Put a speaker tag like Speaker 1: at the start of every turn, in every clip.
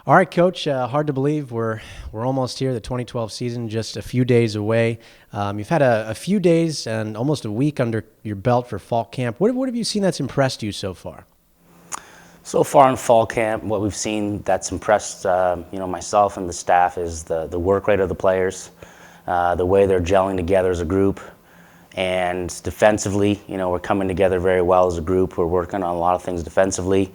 Speaker 1: All right, Coach. Hard to believe we're almost here. The 2012 season just a few days away. You've had a few days and almost a week under your belt for fall camp. What have you seen that's impressed you so far?
Speaker 2: So far in fall camp, what we've seen that's impressed myself and the staff is the work rate of the players, the way they're gelling together as a group, and defensively, we're coming together very well as a group. We're working on a lot of things defensively.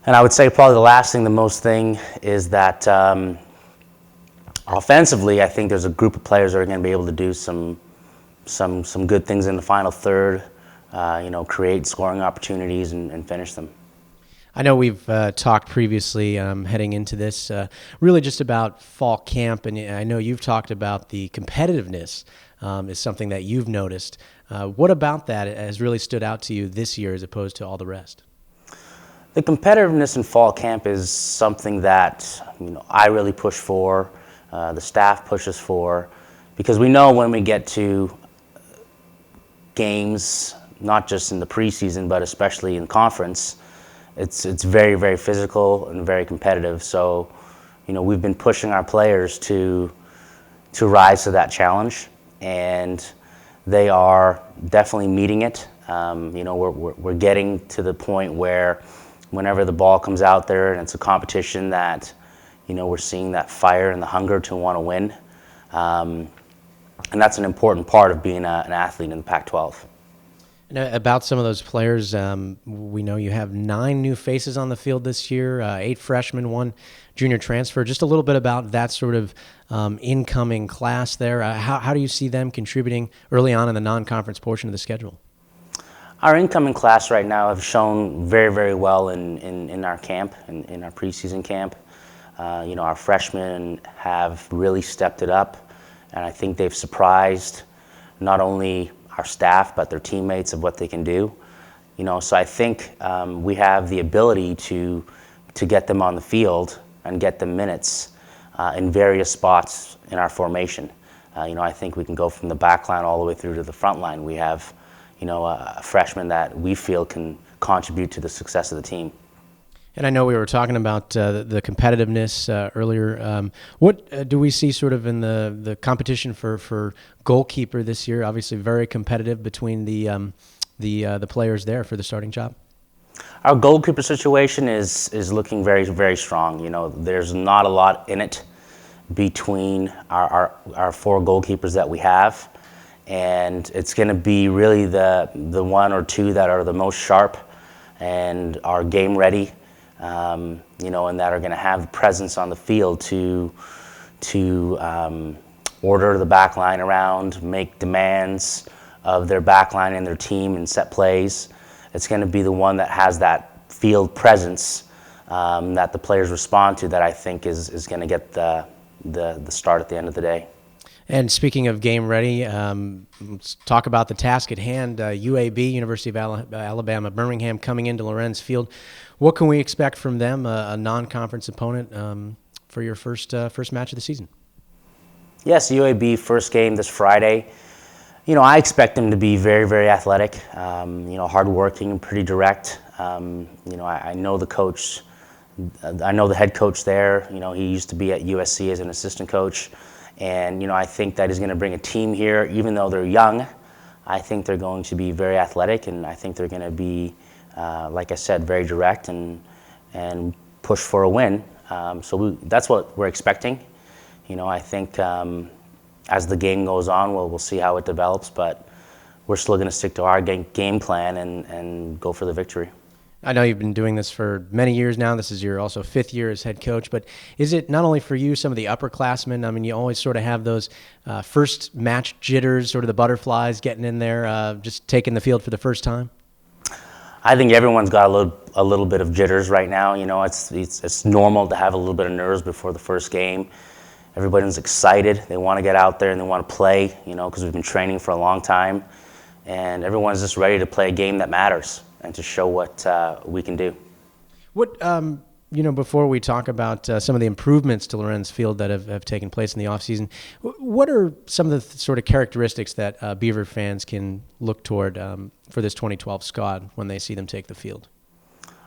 Speaker 2: And I would say probably the most thing is that offensively, I think there's a group of players that are going to be able to do some good things in the final third, create scoring opportunities and finish them.
Speaker 1: I know we've talked previously heading into this, really just about fall camp, and I know you've talked about the competitiveness is something that you've noticed. What about that has really stood out to you this year as opposed to all the rest?
Speaker 2: The competitiveness in fall camp is something that I really push for, the staff pushes for, because we know when we get to games, not just in the preseason, but especially in conference, it's very, very physical and very competitive. So, we've been pushing our players to rise to that challenge, and they are definitely meeting it. We're getting to the point where whenever the ball comes out there and it's a competition that, we're seeing that fire and the hunger to want to win. And that's an important part of being an athlete in the Pac-12.
Speaker 1: And about some of those players, we know you have 9 new faces on the field this year, 8 freshmen, 1 junior transfer. Just a little bit about that sort of incoming class there. How do you see them contributing early on in the non-conference portion of the schedule?
Speaker 2: Our incoming class right now have shown very, very well in our camp, in our preseason camp. Our freshmen have really stepped it up, and I think they've surprised not only our staff but their teammates of what they can do. So I think we have the ability to get them on the field and get them minutes in various spots in our formation. I think we can go from the back line all the way through to the front line. We have a freshman that we feel can contribute to the success of the team.
Speaker 1: And I know we were talking about the competitiveness earlier. What do we see sort of in the competition for goalkeeper this year? Obviously very competitive between the players there for the starting job.
Speaker 2: Our goalkeeper situation is looking very, very strong. There's not a lot in it between our 4 goalkeepers that we have. And it's going to be really the 1 or 2 that are the most sharp and are game ready, and that are going to have the presence on the field to order the back line around, make demands of their back line and their team and set plays. It's going to be the one that has that field presence that the players respond to, that I think is going to get the start at the end of the day.
Speaker 1: And speaking of game ready, let's talk about the task at hand. UAB, University of Alabama, Birmingham, coming into Lorenz Field. What can we expect from them, a non-conference opponent, for your first match of the season?
Speaker 2: Yes, UAB first game this Friday. I expect them to be very, very athletic, hardworking, pretty direct. I know the coach. I know the head coach there. He used to be at USC as an assistant coach. And, I think that he's going to bring a team here. Even though they're young, I think they're going to be very athletic, and I think they're going to be, like I said, very direct and push for a win. So that's what we're expecting. I think as the game goes on, we'll see how it develops, but we're still going to stick to our game plan and go for the victory.
Speaker 1: I know you've been doing this for many years now. This is your also 5th year as head coach, but is it not only for you, some of the upperclassmen? I mean, you always sort of have those first match jitters, sort of the butterflies getting in there, just taking the field for the first time?
Speaker 2: I think everyone's got a little bit of jitters right now. It's normal to have a little bit of nerves before the first game. Everybody's excited. They want to get out there and they want to play, because we've been training for a long time. And everyone's just ready to play a game that matters and to show what we can do.
Speaker 1: What, before we talk about some of the improvements to Lorenz Field that have taken place in the offseason, what are some of the sort of characteristics that Beaver fans can look toward for this 2012 squad when they see them take the field?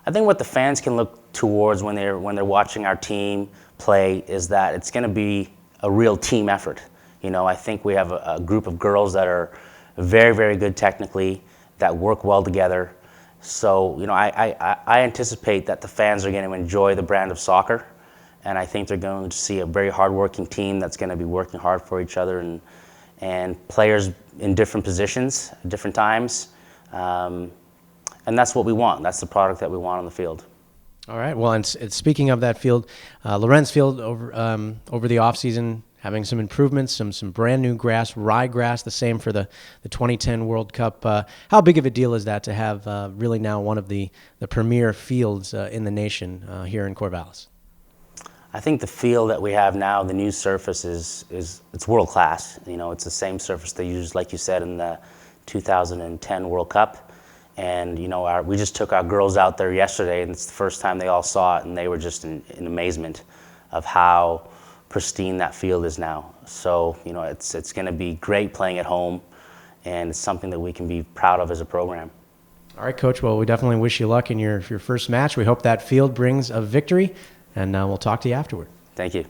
Speaker 2: I think what the fans can look towards when they're watching our team play is that it's going to be a real team effort. You know, I think we have a group of girls that are very, very good technically, that work well together. So, you know, I anticipate that the fans are going to enjoy the brand of soccer, and I think they're going to see a very hardworking team that's going to be working hard for each other, and players in different positions, different times, and that's what we want. That's the product that we want on the field.
Speaker 1: All right. Well, and speaking of that field, Lorenz Field over the offseason having some improvements, some brand new grass, rye grass, the same for the 2010 World Cup. How big of a deal is that to have really now one of the premier fields in the nation here in Corvallis?
Speaker 2: I think the field that we have now, the new surface, it's world class. You know, it's the same surface they used, like you said, in the 2010 World Cup. And, you know, we just took our girls out there yesterday, and it's the first time they all saw it, and they were just in amazement of how pristine that field is now. So, you know, it's going to be great playing at home, and it's something that we can be proud of as a program.
Speaker 1: All right, Coach. Well, we definitely wish you luck in your first match. We hope that field brings a victory, and we'll talk to you afterward.
Speaker 2: Thank you.